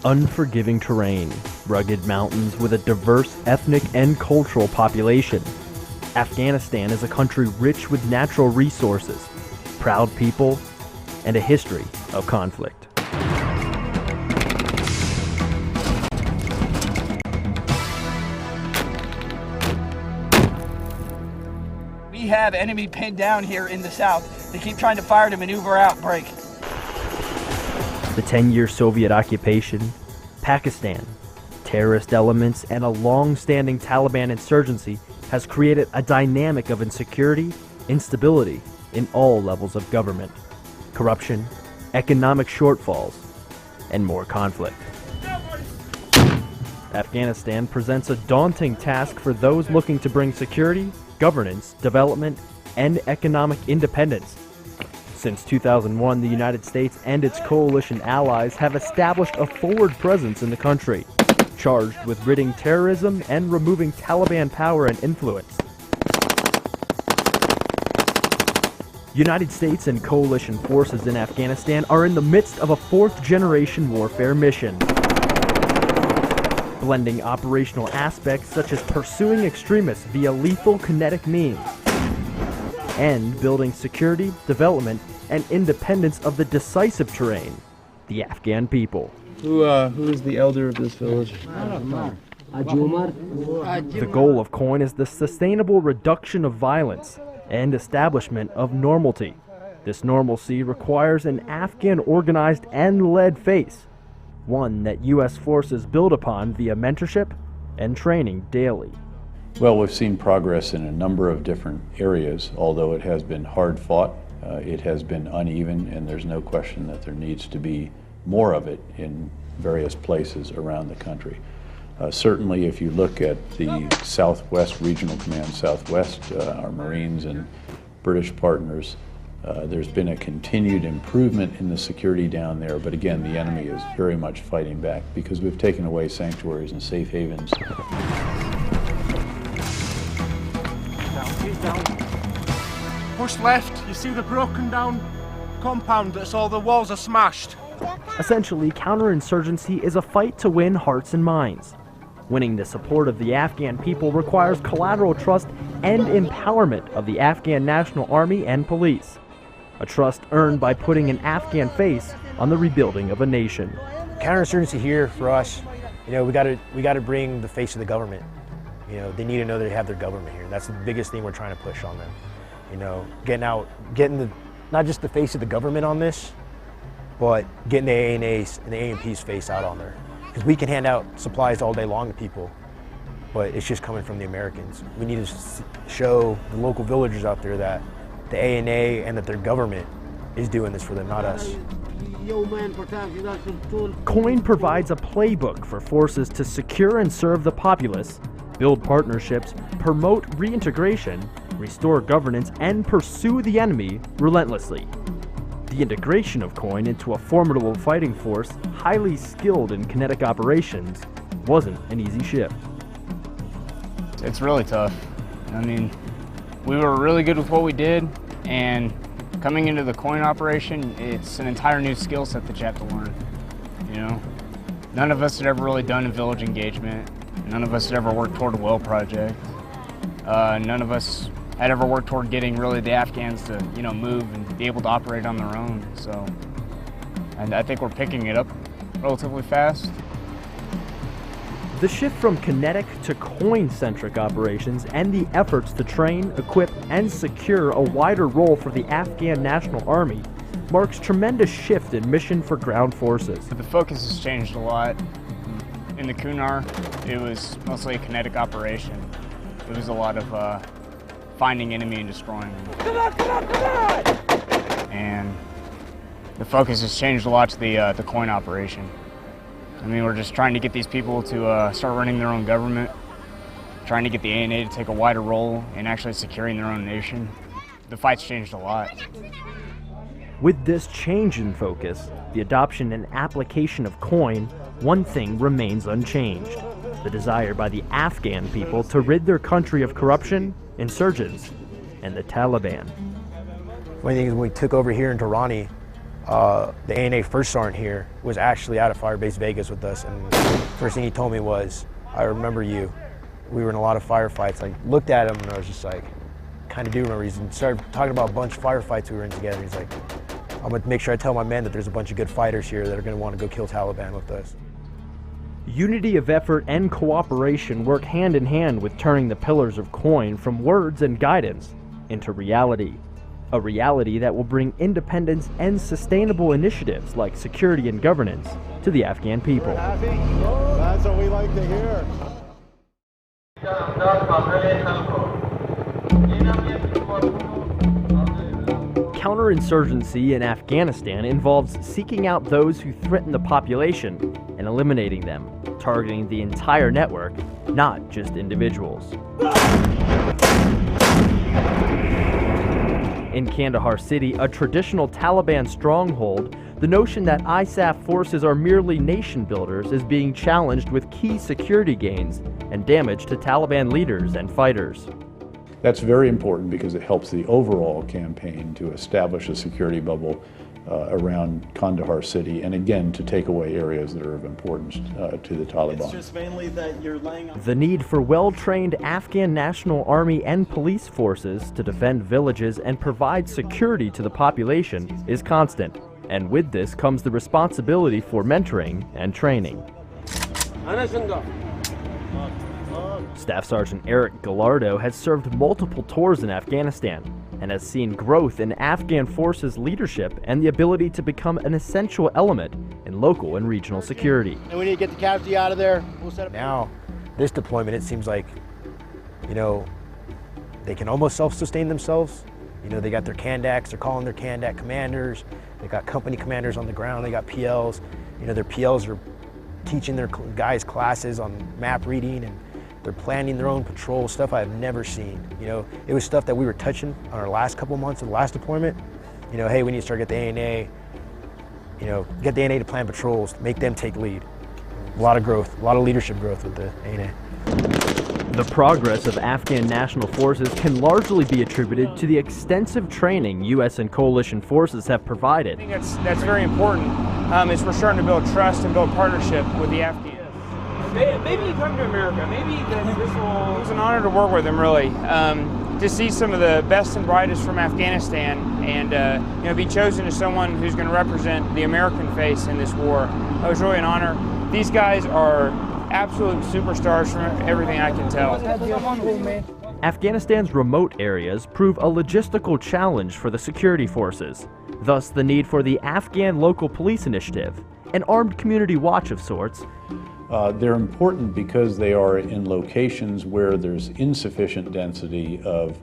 unforgiving terrain, rugged mountains with a diverse ethnic and cultural population. Afghanistan is a country rich with natural resources, proud people, and a history of conflict. We have enemy pinned down here in the south. They keep trying to fire to maneuver out, break. The 10-year Soviet occupation, Pakistan, terrorist elements, and a long-standing Taliban insurgency has created a dynamic of insecurity, instability in all levels of government, corruption, economic shortfalls, and more conflict. Afghanistan presents a daunting task for those looking to bring security, governance, development, and economic independence. Since 2001, the United States and its coalition allies have established a forward presence in the country, charged with ridding terrorism and removing Taliban power and influence. United States and coalition forces in Afghanistan are in the midst of a fourth-generation warfare mission, blending operational aspects such as pursuing extremists via lethal kinetic means and building security, development, and independence of the decisive terrain, the Afghan people. Who is the elder of this village? The goal of COIN is the sustainable reduction of violence and establishment of normalcy. This normalcy requires an Afghan organized and led face, one that U.S. forces build upon via mentorship and training daily. Well, we've seen progress in a number of different areas, although it has been hard fought, it has been uneven, and there's no question that there needs to be more of it in various places around the country. Certainly, if you look at the Southwest Regional Command Southwest, our Marines and British partners, there's been a continued improvement in the security down there, but again, the enemy is very much fighting back because we've taken away sanctuaries and safe havens. Down. Push left, you see the broken down compound, that's all the walls are smashed. Essentially, counterinsurgency is a fight to win hearts and minds. Winning the support of the Afghan people requires collateral trust and empowerment of the Afghan National Army and police. A trust earned by putting an Afghan face on the rebuilding of a nation. Counterinsurgency here for us, we got to bring the face of the government. They need to know they have their government here. That's the biggest thing we're trying to push on them. Getting not just the face of the government on this, but getting the ANA's and the AMP's face out on there. Because we can hand out supplies all day long to people, but it's just coming from the Americans. We need to show the local villagers out there that the ANA and that their government is doing this for them, not us. COIN provides a playbook for forces to secure and serve the populace, build partnerships, promote reintegration, restore governance, and pursue the enemy relentlessly. The integration of COIN into a formidable fighting force, highly skilled in kinetic operations, wasn't an easy shift. It's really tough. We were really good with what we did, and coming into the COIN operation, it's an entire new skill set that you have to learn. None of us had ever really done a village engagement. None of us had ever worked toward a well project. None of us had ever worked toward getting really the Afghans to, move and be able to operate on their own. So, and I think we're picking it up relatively fast. The shift from kinetic to COIN-centric operations and the efforts to train, equip, and secure a wider role for the Afghan National Army marks tremendous shift in mission for ground forces. But the focus has changed a lot. In the Kunar, it was mostly a kinetic operation. It was a lot of finding enemy and destroying them. Come on! And the focus has changed a lot to the COIN operation. We're just trying to get these people to start running their own government, trying to get the ANA to take a wider role in actually securing their own nation. The fight's changed a lot. With this change in focus, the adoption and application of COIN, one thing remains unchanged: the desire by the Afghan people to rid their country of corruption, insurgents, and the Taliban. One thing is, when we took over here in Durrani, the ANA first sergeant here was actually out of Firebase Vegas with us, and first thing he told me was, "I remember you. We were in a lot of firefights." I looked at him and I was just like, kind of do remember. He started talking about a bunch of firefights we were in together. He's like, "I'm gonna make sure I tell my men that there's a bunch of good fighters here that are gonna want to go kill Taliban with us." Unity of effort and cooperation work hand in hand with turning the pillars of COIN from words and guidance into reality. A reality that will bring independence and sustainable initiatives like security and governance to the Afghan people. That's what we like to hear. Counterinsurgency in Afghanistan involves seeking out those who threaten the population and eliminating them, targeting the entire network, not just individuals. In Kandahar City, a traditional Taliban stronghold, the notion that ISAF forces are merely nation builders is being challenged with key security gains and damage to Taliban leaders and fighters. That's very important because it helps the overall campaign to establish a security bubble around Kandahar City, and again, to take away areas that are of importance to the Taliban. It's just mainly that you're laying on. The need for well-trained Afghan National Army and police forces to defend villages and provide security to the population is constant, and with this comes the responsibility for mentoring and training. Staff Sergeant Eric Gallardo has served multiple tours in Afghanistan and has seen growth in Afghan forces leadership and the ability to become an essential element in local and regional security. And we need to get the casualty out of there. We'll set up. Now, this deployment, it seems like, you know, they can almost self-sustain themselves. You know, they got their Kandacs, they're calling their Kandak commanders, they got company commanders on the ground, they got PLs. You know, their PLs are teaching their guys classes on map reading, and they're planning their own patrol, stuff I've never seen. You know, it was stuff that we were touching on our last couple months of the last deployment. You know, hey, we need to start get the ANA, you know, get the ANA to plan patrols, make them take lead. A lot of growth, a lot of leadership growth with the ANA. The progress of Afghan national forces can largely be attributed to the extensive training U.S. and coalition forces have provided. I think that's very important, is we're starting to build trust and build partnership with the Afghans. Maybe you come to America. Maybe this will. It was an honor to work with him, really. To see some of the best and brightest from Afghanistan, and you know, be chosen as someone who's going to represent the American face in this war. It was really an honor. These guys are absolute superstars from everything I can tell. Afghanistan's remote areas prove a logistical challenge for the security forces. Thus, the need for the Afghan Local Police Initiative, an armed community watch of sorts. They're important because they are in locations where there's insufficient density of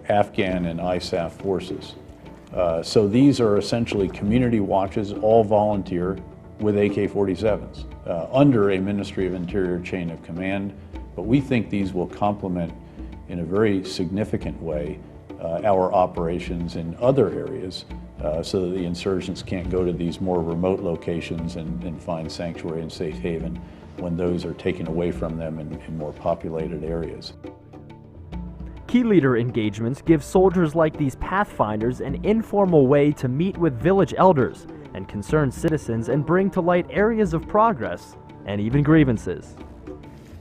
Afghan and ISAF forces. So these are essentially community watches, all volunteer, with AK-47s, under a Ministry of Interior chain of command. But we think these will complement in a very significant way our operations in other areas, so that the insurgents can't go to these more remote locations and find sanctuary and safe haven when those are taken away from them in more populated areas. Key leader engagements give soldiers like these pathfinders an informal way to meet with village elders and concerned citizens and bring to light areas of progress and even grievances.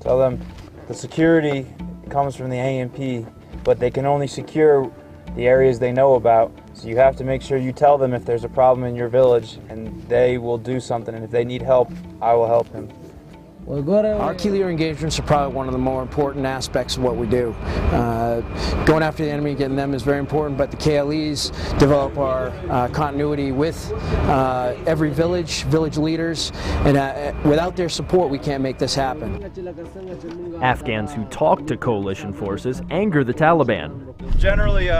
Tell them the security comes from the AMP, but they can only secure the areas they know about. So you have to make sure you tell them if there's a problem in your village, and they will do something. And if they need help, I will help them. Our key leader engagements are probably one of the more important aspects of what we do. Going after the enemy, getting them is very important, but the KLEs develop our continuity with every village leaders, and without their support we can't make this happen. Afghans who talk to coalition forces anger the Taliban. Generally,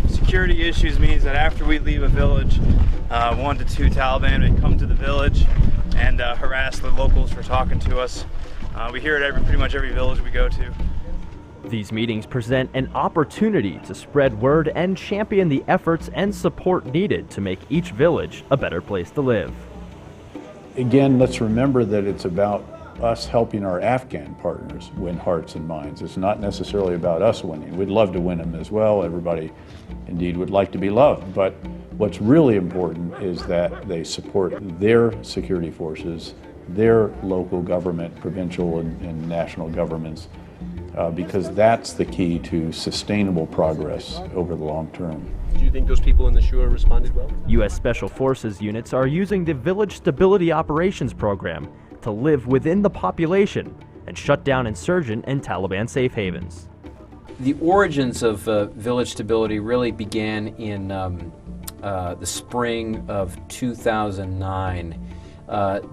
security issues means that after we leave a village, 1 to 2 Taliban would come to the village and harass the locals for talking to us. We hear it at pretty much every village we go to. These meetings present an opportunity to spread word and champion the efforts and support needed to make each village a better place to live. Again, let's remember that it's about us helping our Afghan partners win hearts and minds. It's not necessarily about us winning. We'd love to win them as well. Everybody indeed would like to be loved, but What's really important is that they support their security forces, their local government, provincial and national governments, because that's the key to sustainable progress over the long term. Do you think those people in the SHUA responded well? U.S. Special Forces units are using the Village Stability Operations Program to live within the population and shut down insurgent and Taliban safe havens. The origins of village stability really began in the spring of 2009.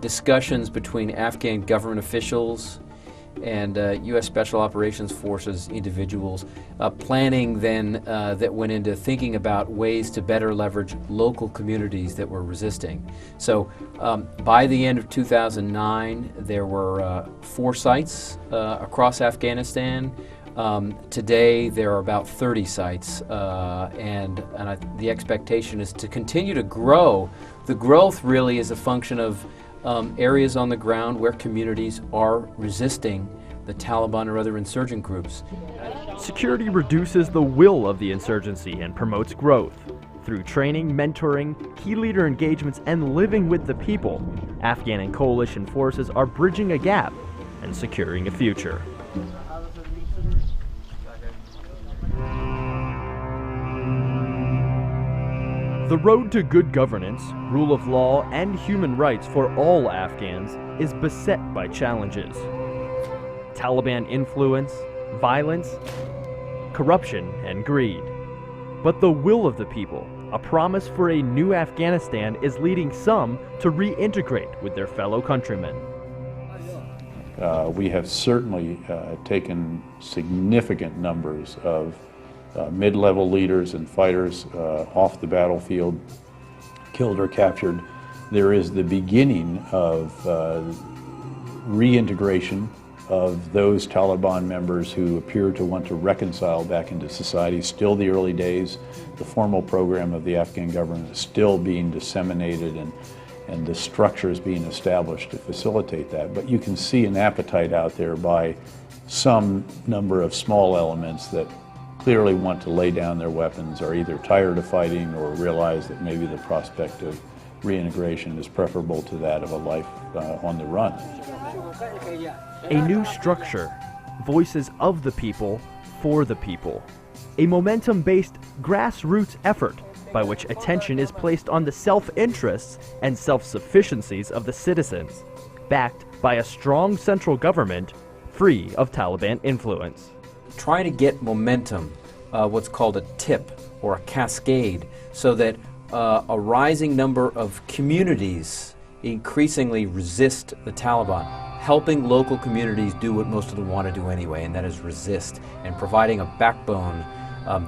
Discussions between Afghan government officials and U.S. Special Operations Forces individuals, planning then that went into thinking about ways to better leverage local communities that were resisting. So by the end of 2009, there were 4 sites across Afghanistan. Today there are about 30 sites, and the expectation is to continue to grow. The growth really is a function of areas on the ground where communities are resisting the Taliban or other insurgent groups. Security reduces the will of the insurgency and promotes growth. Through training, mentoring, key leader engagements, and living with the people, Afghan and coalition forces are bridging a gap and securing a future. The road to good governance, rule of law, and human rights for all Afghans is beset by challenges. Taliban influence, violence, corruption, and greed. But the will of the people, a promise for a new Afghanistan, is leading some to reintegrate with their fellow countrymen. We have certainly taken significant numbers of mid-level leaders and fighters off the battlefield, killed or captured. There is the beginning of reintegration of those Taliban members who appear to want to reconcile back into society. Still the early days. The formal program of the Afghan government is still being disseminated, and the structure is being established to facilitate that. But you can see an appetite out there by some number of small elements that clearly want to lay down their weapons, are either tired of fighting or realize that maybe the prospect of reintegration is preferable to that of a life on the run. A new structure, voices of the people, for the people. A momentum-based grassroots effort by which attention is placed on the self-interests and self-sufficiencies of the citizens, backed by a strong central government free of Taliban influence. Try to get momentum, what's called a tip or a cascade, so that a rising number of communities increasingly resist the Taliban, helping local communities do what most of them want to do anyway, and that is resist, and providing a backbone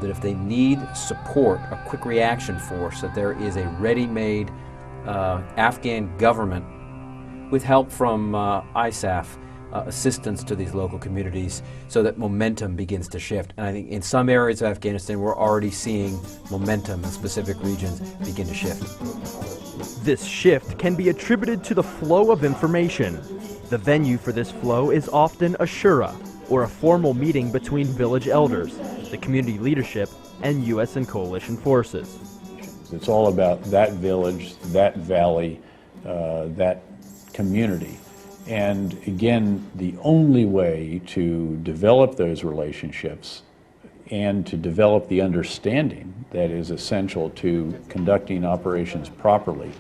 that if they need support, a quick reaction force, that there is a ready-made Afghan government with help from ISAF, assistance to these local communities, so that momentum begins to shift. And I think in some areas of Afghanistan, we're already seeing momentum in specific regions begin to shift. This shift can be attributed to the flow of information. The venue for this flow is often a shura, or a formal meeting between village elders, the community leadership, and U.S. and coalition forces. It's all about that village, that valley, that community. And again, the only way to develop those relationships and to develop the understanding that is essential to conducting operations properly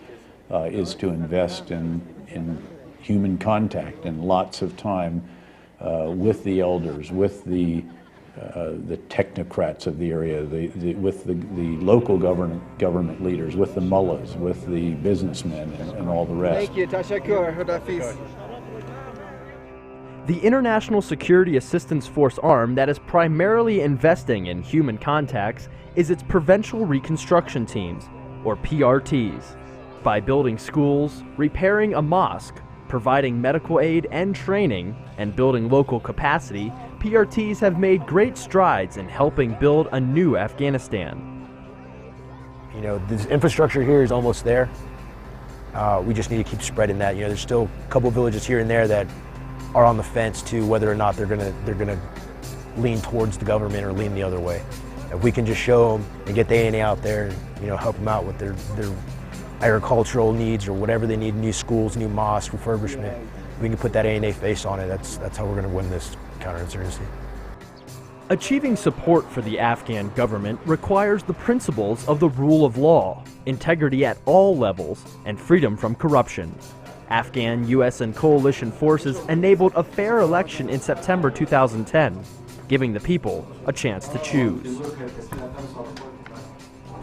is to invest in human contact and lots of time with the elders, with the technocrats of the area, with the local government leaders, with the mullahs, with the businessmen, and all the rest. Thank you. Tashakur. Hudafiz. The International Security Assistance Force arm that is primarily investing in human contacts is its Provincial Reconstruction Teams, or PRTs. By building schools, repairing a mosque, providing medical aid and training, and building local capacity, PRTs have made great strides in helping build a new Afghanistan. You know, this infrastructure here is almost there. We just need to keep spreading that. You know, there's still a couple villages here and there that are on the fence to whether or not they're gonna lean towards the government or lean the other way. If we can just show them and get the ANA out there, help them out with their agricultural needs or whatever they need, new schools, new mosques, refurbishment, we can put that ANA face on it. That's how we're going to win this counterinsurgency. Achieving support for the Afghan government requires the principles of the rule of law, integrity at all levels, and freedom from corruption. Afghan, U.S., and coalition forces enabled a fair election in September 2010, giving the people a chance to choose.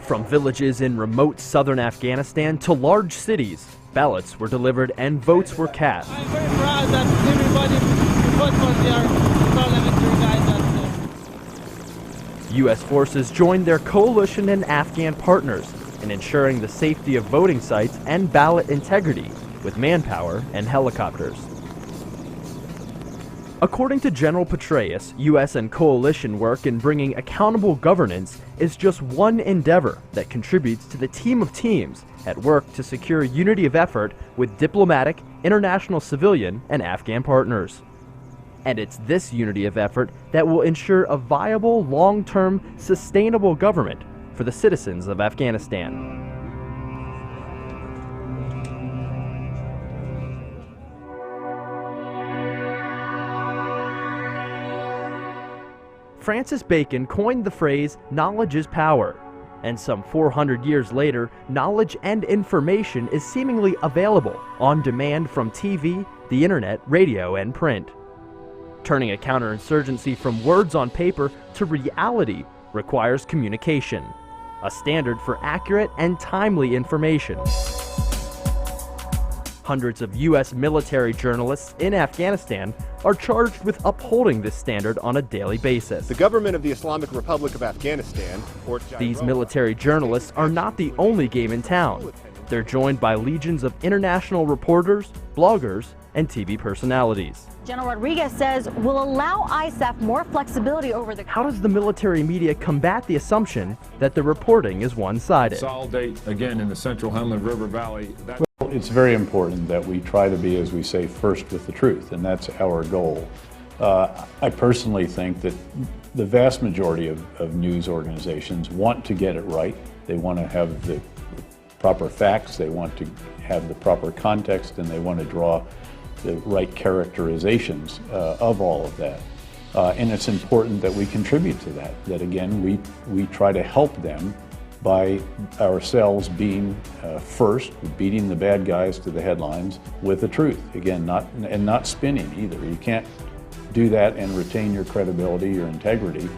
From villages in remote southern Afghanistan to large cities, ballots were delivered and votes were cast. I'm very proud that everybody vote for their parliamentary guys. U.S. forces joined their coalition and Afghan partners in ensuring the safety of voting sites and ballot integrity with manpower and helicopters. According to General Petraeus, U.S. and coalition work in bringing accountable governance is just one endeavor that contributes to the team of teams at work to secure unity of effort with diplomatic, international civilian, and Afghan partners. And it's this unity of effort that will ensure a viable, long-term, sustainable government for the citizens of Afghanistan. Francis Bacon coined the phrase, "knowledge is power," and some 400 years later, knowledge and information is seemingly available on demand from TV, the internet, radio, and print. Turning a counterinsurgency from words on paper to reality requires communication, a standard for accurate and timely information. Hundreds of U.S. military journalists in Afghanistan are charged with upholding this standard on a daily basis. The government of the Islamic Republic of Afghanistan, or These military journalists are not the only game in town. They're joined by legions of international reporters, bloggers, and TV personalities. General Rodriguez says will allow ISAF more flexibility over the... How does the military media combat the assumption that the reporting is one-sided? Consolidate again in the central Helmand River Valley. Well, it's very important that we try to be, as we say, first with the truth, and that's our goal. I personally think that the vast majority of news organizations want to get it right. They want to have the proper facts, they want to have the proper context, and they want to draw the right characterizations of all of that. And it's important that we contribute to that, that again, we try to help them by ourselves being first, beating the bad guys to the headlines with the truth. Again, not spinning either. You can't do that and retain your credibility, your integrity.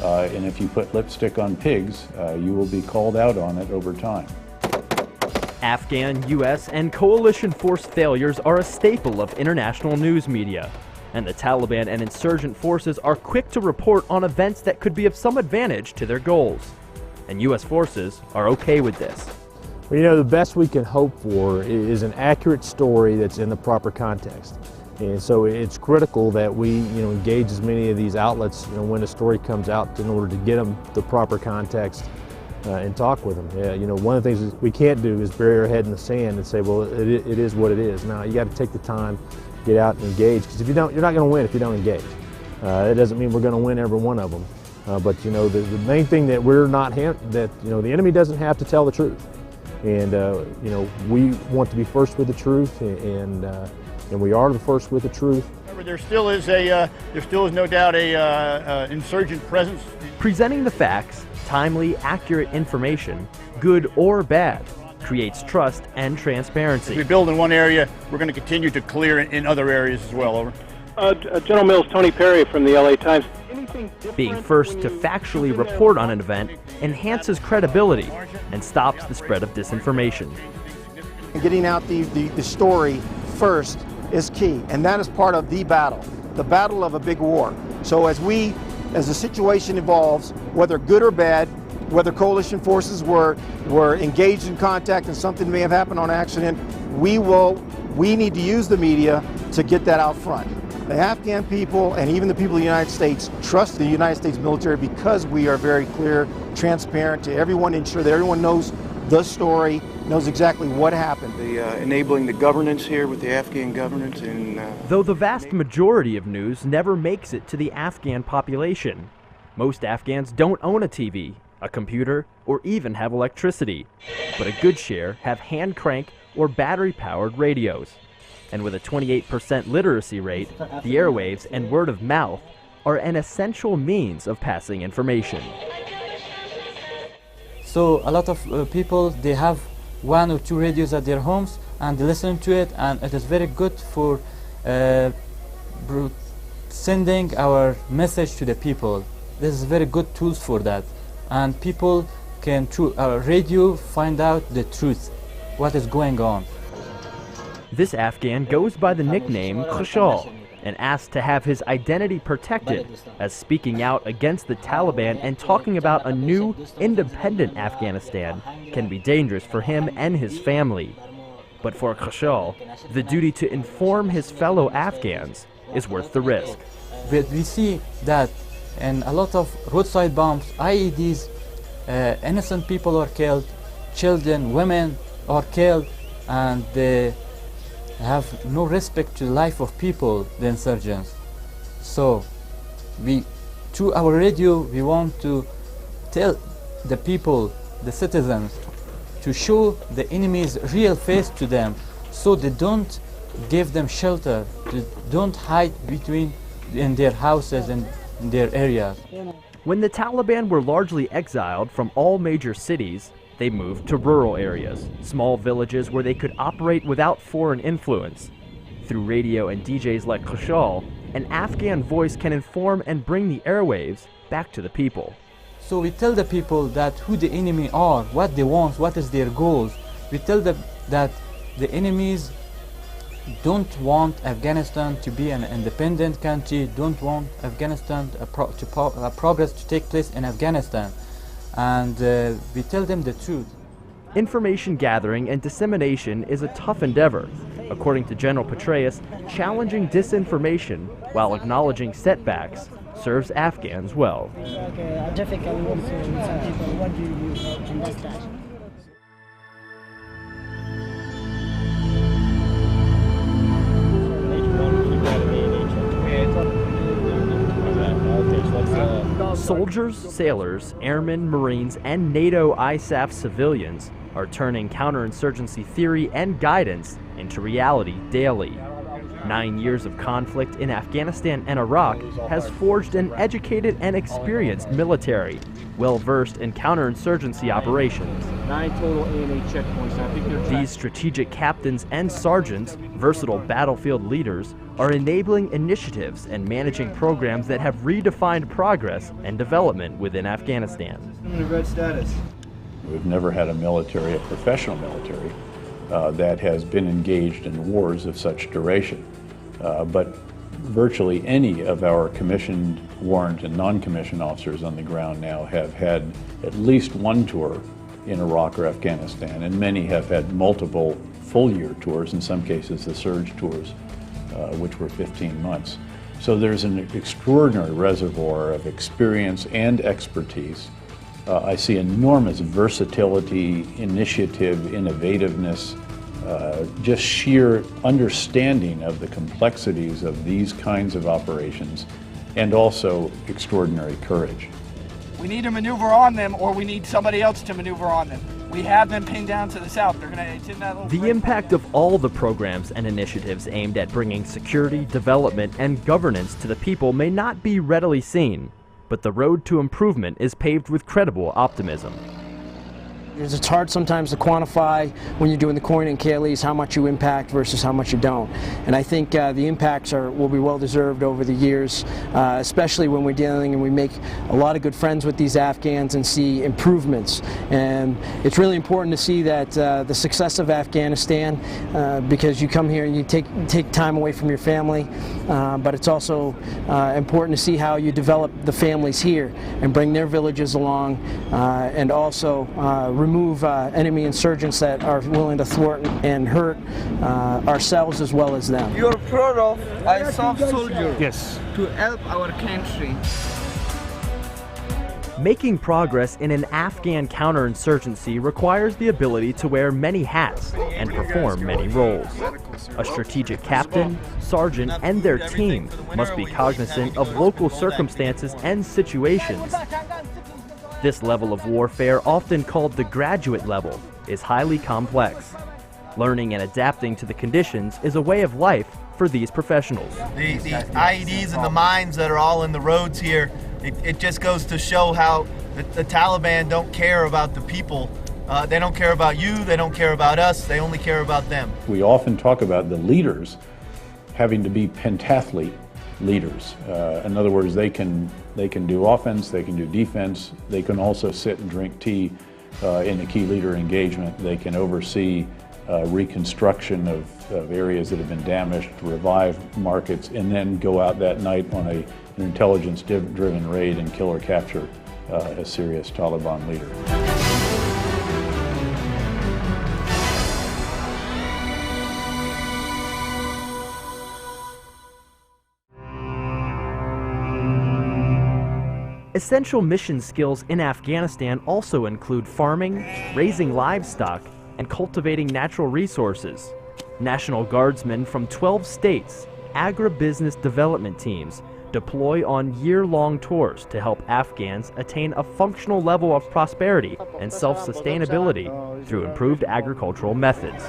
And if you put lipstick on pigs, you will be called out on it over time. Afghan, U.S., and coalition force failures are a staple of international news media, and the Taliban and insurgent forces are quick to report on events that could be of some advantage to their goals. And U.S. forces are okay with this. Well, you know, the best we can hope for is an accurate story that's in the proper context. And so it's critical that we, engage as many of these outlets, when a story comes out in order to get them the proper context and talk with them. One of the things we can't do is bury our head in the sand and say, well, it is what it is. Now, you got to take the time, get out and engage, because if you don't, you're not going to win if you don't engage. It doesn't mean we're going to win every one of them. But the main thing that we're not, the enemy doesn't have to tell the truth. And, we want to be first with the truth, and we are the first with the truth. There still is no doubt a insurgent presence. Presenting the facts, timely, accurate information, good or bad, creates trust and transparency. If we build in one area, we're going to continue to clear in other areas as well. Over. General Mills, Tony Perry from the LA Times. Being first to factually report on an event enhances credibility and stops the spread of disinformation. Getting out the story first is key, and that is part of the battle of a big war. So as the situation evolves, whether good or bad, whether coalition forces were engaged in contact and something may have happened on accident, we need to use the media to get that out front. The Afghan people and even the people of the United States trust the United States military because we are very clear, transparent to everyone, ensure that everyone knows the story, knows exactly what happened. Enabling the governance here with the Afghan governance. Though the vast majority of news never makes it to the Afghan population, Most Afghans don't own a TV, a computer, or even have electricity, but a good share have hand crank or battery-powered radios. And with a 28% literacy rate, the airwaves and word of mouth are an essential means of passing information. So a lot of people, they have 1 or 2 radios at their homes and they listen to it, and it is very good for sending our message to the people. This is very good tools for that, and people can through our radio find out the truth, what is going on. This Afghan goes by the nickname Khashal and asked to have his identity protected, as speaking out against the Taliban and talking about a new, independent Afghanistan can be dangerous for him and his family. But for Khashal, the duty to inform his fellow Afghans is worth the risk. But we see that in a lot of roadside bombs, IEDs, innocent people are killed, children, women are killed, and they have no respect to the life of people, the insurgents. So through our radio, we want to tell the people, the citizens, to show the enemy's real face to them, so they don't give them shelter, they don't hide in their houses and in their areas. When the Taliban were largely exiled from all major cities, they moved to rural areas, small villages where they could operate without foreign influence. Through radio and DJs like Khashal, an Afghan voice can inform and bring the airwaves back to the people. So we tell the people that who the enemy are, what they want, what is their goals. We tell them that the enemies don't want Afghanistan to be an independent country, don't want Afghanistan progress to take place in Afghanistan. And we tell them the truth. Information gathering and dissemination is a tough endeavor. According to General Petraeus, challenging disinformation while acknowledging setbacks serves Afghans well. Difficult also some people. What do you use to understand? Soldiers, sailors, airmen, Marines, and NATO ISAF civilians are turning counterinsurgency theory and guidance into reality daily. 9 years of conflict in Afghanistan and Iraq has forged an educated and experienced military, well-versed in counterinsurgency operations. 9 total ANA checkpoints. I think these strategic captains and sergeants, versatile battlefield leaders, are enabling initiatives and managing programs that have redefined progress and development within Afghanistan. Red status. We've never had a military, a professional military, that has been engaged in wars of such duration. But virtually any of our commissioned, warrant, and non-commissioned officers on the ground now have had at least one tour in Iraq or Afghanistan, and many have had multiple full-year tours, in some cases the surge tours, which were 15 months. So there's an extraordinary reservoir of experience and expertise. I see enormous versatility, initiative, innovativeness, just sheer understanding of the complexities of these kinds of operations, and also extraordinary courage. We need to maneuver on them, or we need somebody else to maneuver on them. We have them pinned down to the south. It's in that little the impact of all the programs and initiatives aimed at bringing security, development, and governance to the people may not be readily seen, but the road to improvement is paved with credible optimism. It's hard sometimes to quantify when you're doing the coin and KLEs how much you impact versus how much you don't. And I think the impacts will be well deserved over the years, especially when we're dealing and we make a lot of good friends with these Afghans and see improvements. And it's really important to see that the success of Afghanistan, because you come here and you take time away from your family, but it's also important to see how you develop the families here and bring their villages along, and also remove enemy insurgents that are willing to thwart and hurt ourselves as well as them. You're proud of ISAF soldiers. Yes. To help our country. Making progress in an Afghan counterinsurgency requires the ability to wear many hats and perform many roles. A strategic captain, sergeant, and their team must be cognizant of local circumstances and situations. This level of warfare, often called the graduate level, is highly complex. Learning and adapting to the conditions is a way of life for these professionals. The IEDs and the mines that are all in the roads here, it just goes to show how the Taliban don't care about the people. They don't care about you, they don't care about us, they only care about them. We often talk about the leaders having to be pentathlete leaders. In other words, they can do offense, they can do defense, they can also sit and drink tea in a key leader engagement. They can oversee reconstruction of areas that have been damaged, revive markets, and then go out that night on an intelligence-driven raid and kill or capture a serious Taliban leader. Essential mission skills in Afghanistan also include farming, raising livestock, and cultivating natural resources. National Guardsmen from 12 states, agribusiness development teams, deploy on year-long tours to help Afghans attain a functional level of prosperity and self-sustainability through improved agricultural methods.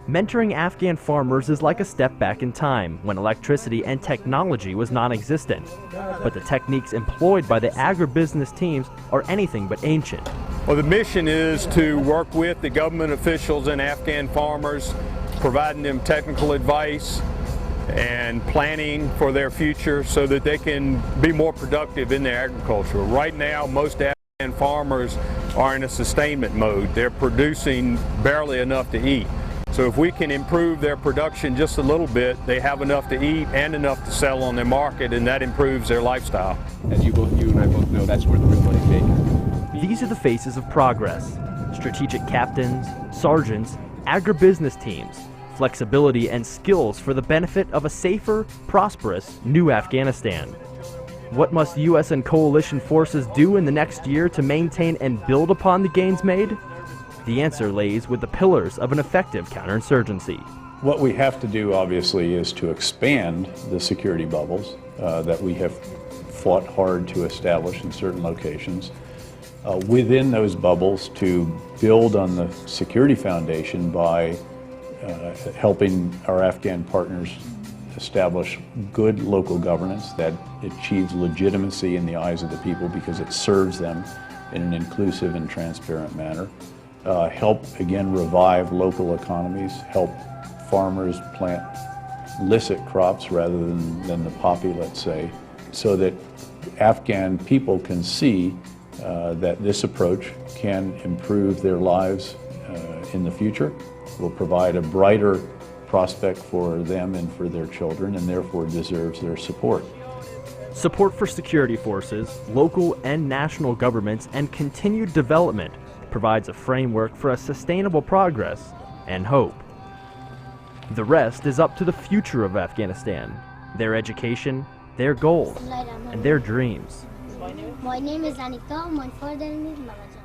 Mentoring Afghan farmers is like a step back in time when electricity and technology was non-existent. But the techniques employed by the agribusiness teams are anything but ancient. Well, the mission is to work with the government officials and Afghan farmers, providing them technical advice and planning for their future so that they can be more productive in their agriculture. Right now, most Afghan farmers are in a sustainment mode. They're producing barely enough to eat. So if we can improve their production just a little bit, they have enough to eat and enough to sell on their market, and that improves their lifestyle. As you and I both know, that's where the real money's made. These are the faces of progress: strategic captains, sergeants, agribusiness teams, flexibility and skills for the benefit of a safer, prosperous, new Afghanistan. What must U.S. and coalition forces do in the next year to maintain and build upon the gains made? The answer lays with the pillars of an effective counterinsurgency. What we have to do, obviously, is to expand the security bubbles that we have fought hard to establish in certain locations. Within those bubbles, to build on the security foundation by helping our Afghan partners establish good local governance that achieves legitimacy in the eyes of the people because it serves them in an inclusive and transparent manner. Help, again, revive local economies, help farmers plant licit crops rather than the poppy, let's say, so that Afghan people can see that this approach can improve their lives in the future, will provide a brighter prospect for them and for their children, and therefore deserves their support. Support for security forces, local and national governments, and continued development provides a framework for a sustainable progress and hope. The rest is up to the future of Afghanistan, their education, their goals, and their dreams. My name is Anika. My father name is Malaja.